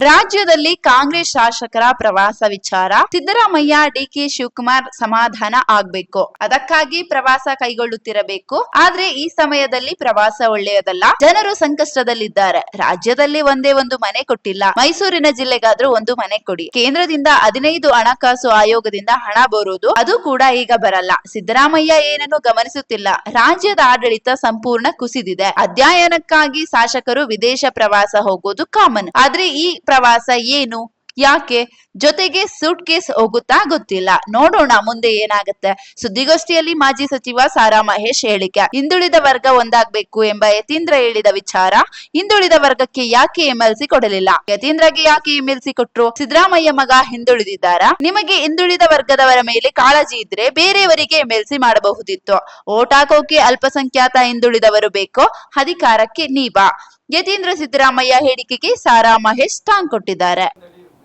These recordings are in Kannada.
ರಾಜ್ಯದಲ್ಲಿ ಕಾಂಗ್ರೆಸ್ ಶಾಸಕರ ಪ್ರವಾಸ ವಿಚಾರ ಸಿದ್ದರಾಮಯ್ಯ ಡಿಕೆ ಶಿವಕುಮಾರ್ ಸಮಾಧಾನ ಆಗ್ಬೇಕು, ಅದಕ್ಕಾಗಿ ಪ್ರವಾಸ ಕೈಗೊಳ್ಳುತ್ತಿರಬೇಕು. ಆದ್ರೆ ಈ ಸಮಯದಲ್ಲಿ ಪ್ರವಾಸ ಒಳ್ಳೆಯದಲ್ಲ. ಜನರು ಸಂಕಷ್ಟದಲ್ಲಿದ್ದಾರೆ. ರಾಜ್ಯದಲ್ಲಿ ಒಂದೇ ಒಂದು ಮನೆ ಕೊಟ್ಟಿಲ್ಲ. ಮೈಸೂರಿನ ಜಿಲ್ಲೆಗಾದ್ರೂ ಒಂದು ಮನೆ ಕೊಡಿ. ಕೇಂದ್ರದಿಂದ 15 ಹಣಕಾಸು ಆಯೋಗದಿಂದ ಹಣ ಬರುವುದು, ಅದು ಕೂಡ ಈಗ ಬರಲ್ಲ. ಸಿದ್ದರಾಮಯ್ಯ ಏನನ್ನು ಗಮನಿಸುತ್ತಿಲ್ಲ. ರಾಜ್ಯದ ಆಡಳಿತ ಸಂಪೂರ್ಣ ಕುಸಿದಿದೆ. ಅಧ್ಯಯನಕ್ಕಾಗಿ ಶಾಸಕರು ವಿದೇಶ ಪ್ರವಾಸ ಹೋಗೋದು ಕಾಮನ್. ಆದ್ರೆ ಈ ಪ್ರವಾಸ ಏನು, ಯಾಕೆ, ಜೊತೆಗೆ ಸೂಟ್ ಕೇಸ್ ಹೋಗುತ್ತಾ ಗೊತ್ತಿಲ್ಲ. ನೋಡೋಣ ಮುಂದೆ ಏನಾಗುತ್ತೆ. ಸುದ್ದಿಗೋಷ್ಠಿಯಲ್ಲಿ ಮಾಜಿ ಸಚಿವ ಸಾರಾ ಮಹೇಶ್ ಹೇಳಿಕೆ. ಹಿಂದುಳಿದ ವರ್ಗ ಒಂದಾಗಬೇಕು ಎಂಬ ಯತೀಂದ್ರ ಹೇಳಿದ ವಿಚಾರ. ಹಿಂದುಳಿದ ವರ್ಗಕ್ಕೆ ಯಾಕೆ ಎಂಎಲ್ಸಿ ಕೊಡಲಿಲ್ಲ? ಯತೀಂದ್ರಗೆ ಯಾಕೆ ಎಂಎಲ್ಸಿ ಕೊಟ್ರು? ಸಿದ್ದರಾಮಯ್ಯ ಮಗ ಹಿಂದುಳಿದಿದ್ದಾರಾ? ನಿಮಗೆ ಹಿಂದುಳಿದ ವರ್ಗದವರ ಮೇಲೆ ಕಾಳಜಿ ಇದ್ರೆ ಬೇರೆಯವರಿಗೆ ಎಂಎಲ್ಸಿ ಮಾಡಬಹುದಿತ್ತು. ಓಟ್ ಹಾಕೋಕೆ ಅಲ್ಪಸಂಖ್ಯಾತ ಹಿಂದುಳಿದವರು ಬೇಕೋ, ಅಧಿಕಾರಕ್ಕೆ ನೀವಾ? ಯತೀಂದ್ರ ಸಿದ್ದರಾಮಯ್ಯ ಹೇಳಿಕೆಗೆ ಸಾರಾ ಮಹೇಶ್ ಟಾಂಗ್ ಕೊಟ್ಟಿದ್ದಾರೆ.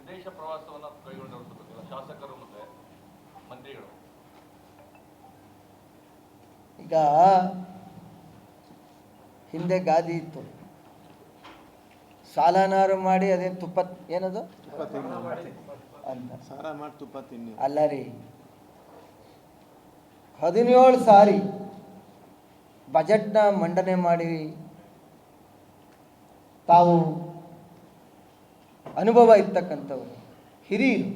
ವಿದೇಶ ಪ್ರವಾಸವನ್ನು ಕೈಗೊಂಡಿರುವಂತದ್ದು ಶಾಸಕರು ಮತ್ತೆ ಮಂತ್ರಿಗಳು. ಈಗ ಹಿಂದೆ ಗಾದಿ ಇತ್ತು, ಸಾಲನಾರು ಮಾಡಿ ಅದೇನು ತುಪ್ಪ ಏನದು ಅಂತ ಅಲ್ಲ ರೀ, 17 ಸಾರಿ ಬಜೆಟ್ನ ಮಂಡನೆ ಮಾಡಿ ತಾವು ಅನುಭವ ಇರ್ತಕ್ಕಂಥವ್ರು ಹಿರಿಯರು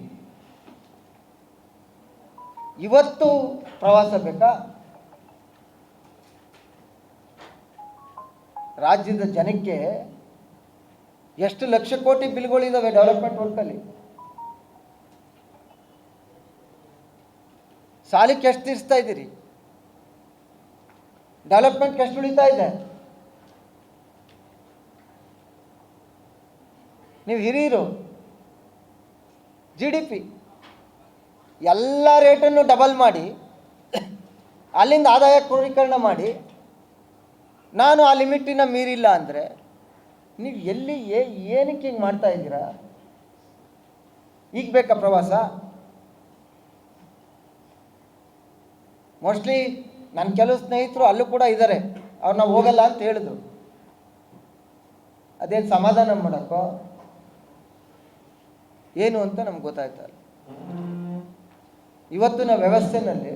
ಇವತ್ತು ಪ್ರವಾಸ ಬೇಕಾ? ರಾಜ್ಯದ ಜನಕ್ಕೆ ಎಷ್ಟು ಲಕ್ಷ ಕೋಟಿ ಬಿಲ್ಗಳಿದಾವೆ ಡೆವಲಪ್ಮೆಂಟ್ ವರ್ಕಲ್ಲಿ. ಸಾಲಕ್ಕೆ ಎಷ್ಟು ತೀರಿಸ್ತಾ ಇದ್ದೀರಿ? ಡೆವಲಪ್ಮೆಂಟ್ಗೆ ಎಷ್ಟು ಉಳಿತಾ ಇದೆ? ನೀವು ಹಿರಿಯರು, GDP ಎಲ್ಲ ರೇಟನ್ನು ಡಬಲ್ ಮಾಡಿ ಅಲ್ಲಿಂದ ಆದಾಯ ಕ್ರೋಢೀಕರಣ ಮಾಡಿ ನಾನು ಆ ಲಿಮಿಟಿನ ಮೀರಿಲ್ಲ ಅಂದರೆ ನೀವು ಎಲ್ಲಿ ಏನಕ್ಕೆ ಹಿಂಗೆ ಮಾಡ್ತಾ ಇದ್ದೀರಾ? ಈಗ ಬೇಕಾ ಪ್ರವಾಸ? ಮೋಸ್ಟ್ಲಿ ನನ್ನ ಕೆಲವು ಸ್ನೇಹಿತರು ಅಲ್ಲೂ ಕೂಡ ಇದ್ದಾರೆ, ಅವ್ರು ನಾವು ಹೋಗಲ್ಲ ಅಂತ ಹೇಳಿದ್ರು. ಅದೇನು ಸಮಾಧಾನ ಮಾಡೋಕ್ಕೋ ಏನು ಅಂತ ನಮ್ಗೆ ಗೊತ್ತಾಯ್ತಾ ಇಲ್ಲ. ಇವತ್ತಿನ ವ್ಯವಸ್ಥೆನಲ್ಲಿ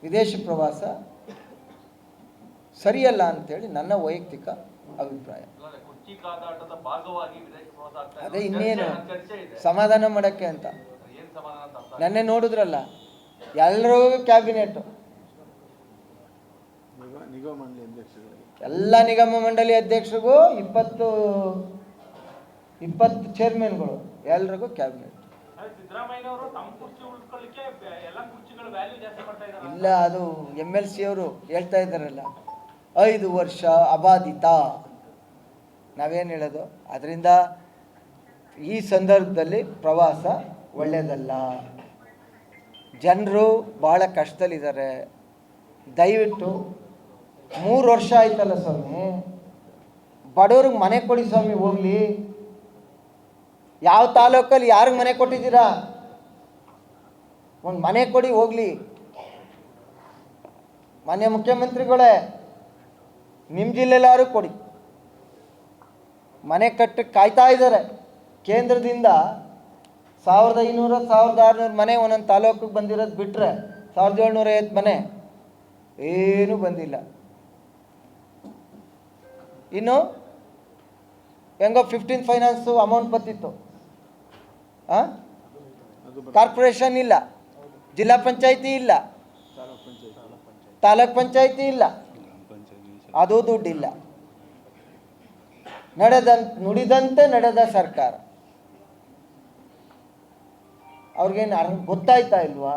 ವಿದೇಶ ಪ್ರವಾಸ ಸರಿಯಲ್ಲ ಅಂತೇಳಿ ನನ್ನ ವೈಯಕ್ತಿಕ ಅಭಿಪ್ರಾಯ. ಅದೇ ಇನ್ನೇನು ಸಮಾಧಾನ ಮಾಡೋಕ್ಕೆ ಅಂತ ನೆನ್ನೆ ನೋಡಿದ್ರಲ್ಲ, ಎಲ್ಲರೂ ಕ್ಯಾಬಿನೆಟ್, ಎಲ್ಲ ನಿಗಮ ಮಂಡಳಿ ಅಧ್ಯಕ್ಷರಿಗೂ 20 ಚೇರ್ಮನ್ಗಳು, ಎಲ್ರಿಗೂ ಕ್ಯಾಬಿನೆಟ್. ಇಲ್ಲ, ಅದು MLC ಅವರು ಹೇಳ್ತಾ ಇದ್ದಾರಲ್ಲ 5 ವರ್ಷ ಅಬಾಧಿತ. ನಾವೇನು ಹೇಳೋದು? ಅದರಿಂದ ಈ ಸಂದರ್ಭದಲ್ಲಿ ಪ್ರವಾಸ ಒಳ್ಳೆಯದಲ್ಲ. ಜನರು ಭಾಳ ಕಷ್ಟದಲ್ಲಿದ್ದಾರೆ. ದಯವಿಟ್ಟು 3 ವರ್ಷ ಆಯ್ತಲ್ಲ ಸ್ವಾಮಿ, ಬಡವ್ರಿಗೆ ಮನೆ ಕೊಡಿ ಸ್ವಾಮಿ. ಹೋಗ್ಲಿ, ಯಾವ ತಾಲೂಕಲ್ಲಿ ಯಾರಿಗೆ ಮನೆ ಕೊಟ್ಟಿದ್ದೀರಾ? ಒಂದು ಮನೆ ಕೊಡಿ ಹೋಗ್ಲಿ. ಮಾನ್ಯ ಮುಖ್ಯಮಂತ್ರಿಗಳೇ, ನಿಮ್ಮ ಜಿಲ್ಲೆಲ್ಲಾರು ಕೊಡಿ. ಮನೆ ಕಟ್ಟಕ್ಕೆ ಕಾಯ್ತಾ ಇದ್ದಾರೆ. ಕೇಂದ್ರದಿಂದ 1500 1600 ಮನೆ ಒಂದೊಂದು ತಾಲೂಕಿಗೆ ಬಂದಿರೋದು ಬಿಟ್ಟರೆ 1750 ಮನೆ ಏನೂ ಬಂದಿಲ್ಲ. ಇನ್ನು ಹೆಂಗೋ 15 ಫೈನಾನ್ಸು ಅಮೌಂಟ್ ಬರ್ತಿತ್ತು. ಕಾರ್ಪೊರೇಷನ್ ಇಲ್ಲ, ಜಿಲ್ಲಾ ಪಂಚಾಯಿತಿ ಇಲ್ಲ, ತಾಲೂಕ್ ಪಂಚಾಯಿತಿ ಇಲ್ಲ, ಅದು ದುಡ್ಡಿಲ್ಲ. ನುಡಿದಂತೆ ನಡೆದ ಸರ್ಕಾರ. ಅವ್ರಿಗೇನು ಗೊತ್ತಾಯ್ತಾ ಇಲ್ವಾ?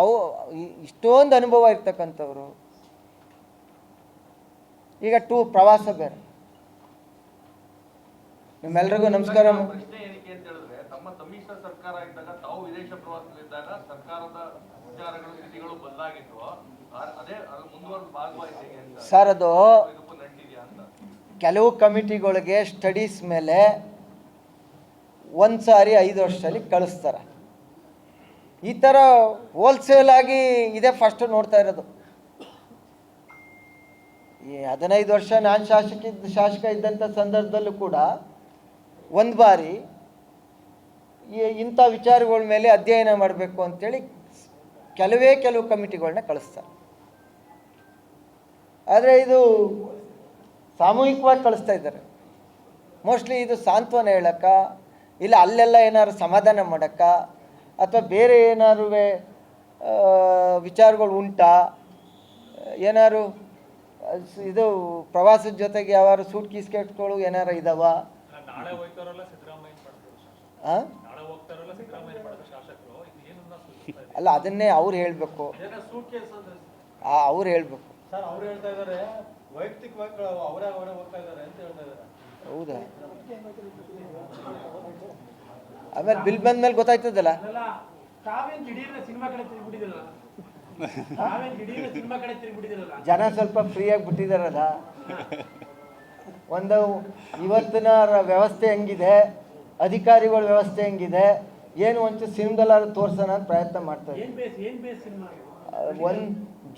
ಅವು ಇಷ್ಟೊಂದು ಅನುಭವ ಇರ್ತಕ್ಕಂಥವ್ರು ಈಗ ಪ್ರವಾಸ ಬೇರೆ. ನಿಮ್ಮೆಲ್ರಿಗೂ ನಮಸ್ಕಾರ. ತಮ್ಮ ಸಮ್ಮಿಶ್ರ ಸರ್ಕಾರ ಇದ್ದಾಗ ತಾವು ವಿದೇಶ ಪ್ರವಾಸದಲ್ಲಿದ್ದಾಗ ಸರ್ಕಾರದ ವಿಚಾರಗಳು ಸ್ಥಿತಿಗಳು ಬದಲಾಗಿತ್ತು. ಅದೇ ಮುಂದುವರೆದ ಭಾಗವಾಗಿದೆ ಸರ್. ಅದು ಕೆಲವು ಕಮಿಟಿಗಳಿಗೆ ಸ್ಟಡೀಸ್ ಮೇಲೆ ಒಂದು ಸಾರಿ 5 ವರ್ಷದಲ್ಲಿ ಕಳಿಸ್ತಾರೆ. ಈ ಥರ ಹೋಲ್ಸೇಲ್ ಆಗಿ ಇದೇ ಫಸ್ಟ್ ನೋಡ್ತಾ ಇರೋದು. ಈ 15 ವರ್ಷ ನಾನು ಶಾಸಕ ಇದ್ದಂಥ ಸಂದರ್ಭದಲ್ಲೂ ಕೂಡ ಒಂದು ಬಾರಿ ಇಂಥ ವಿಚಾರಗಳ ಮೇಲೆ ಅಧ್ಯಯನ ಮಾಡಬೇಕು ಅಂತೇಳಿ ಕೆಲವು ಕಮಿಟಿಗಳನ್ನ ಕಳಿಸ್ತಾರೆ. ಆದರೆ ಇದು ಸಾಮೂಹಿಕವಾಗಿ ಕಳಿಸ್ತಾ ಇದ್ದಾರೆ. ಮೋಸ್ಟ್ಲಿ ಇದು ಸಾಂತ್ವನ ಹೇಳಕ್ಕ, ಇಲ್ಲ ಅಲ್ಲೆಲ್ಲ ಏನಾದ್ರು ಸಮಾಧಾನ ಮಾಡೋಕ್ಕ, ಅಥವಾ ಬೇರೆ ಏನಾದ್ರು ವಿಚಾರಗಳು ಉಂಟಾ, ಏನಾದ್ರು ಇದು ಪ್ರವಾಸದ ಜೊತೆಗೆ ಯಾರು ಸೂಟ್ ಕೀಸ್ಕೆಟ್ಗಳು ಏನಾರು ಇದಾವ? ಅಲ್ಲ, ಅದನ್ನೇ ಅವ್ರು ಹೇಳಬೇಕು, ಅವ್ರು ಹೇಳಬೇಕು. ಹೌದಾ? ಆಮೇಲೆ ಬಿಲ್ ಬಂದ ಮೇಲೆ ಗೊತ್ತಾಯ್ತದಲ್ಲ. ಜನ ಸ್ವಲ್ಪ ಫ್ರೀಯಾಗಿ ಬಿಟ್ಟಿದಾರಲ್ಲ. ಒಂದು ಇವತ್ತಿನ ವ್ಯವಸ್ಥೆ ಹೆಂಗಿದೆ, ಅಧಿಕಾರಿಗಳ ವ್ಯವಸ್ಥೆ ಹೆಂಗಿದೆ, ಏನು ಒಂಚೂರು ಸಿನಿಮಾದಲ್ಲಾದ್ರೂ ತೋರ್ಸೋಣ ಅಂತ ಪ್ರಯತ್ನ ಮಾಡ್ತಾರೆ.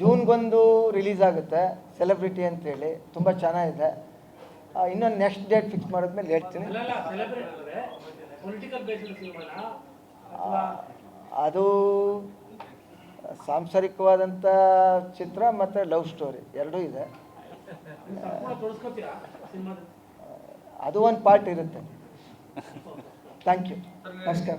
ಜೂನ್ಗೊಂದು ರಿಲೀಸ್ ಆಗುತ್ತೆ ಸೆಲೆಬ್ರಿಟಿ ಅಂತೇಳಿ, ತುಂಬ ಚೆನ್ನಾಗಿದೆ. ಇನ್ನೊಂದು ನೆಕ್ಸ್ಟ್ ಡೇಟ್ ಫಿಕ್ಸ್ ಮಾಡಿದ್ಮೇಲೆ ಹೇಳ್ತೀನಿ. ಅದು ಸಾಂಸಾರಿಕವಾದಂಥ ಚಿತ್ರ ಮತ್ತು ಲವ್ ಸ್ಟೋರಿ ಎರಡೂ ಇದೆ. ಅದು ಒಂದು ಪಾರ್ಟ್ ಇರುತ್ತೆ. Thank you. ನಮಸ್ಕಾರ.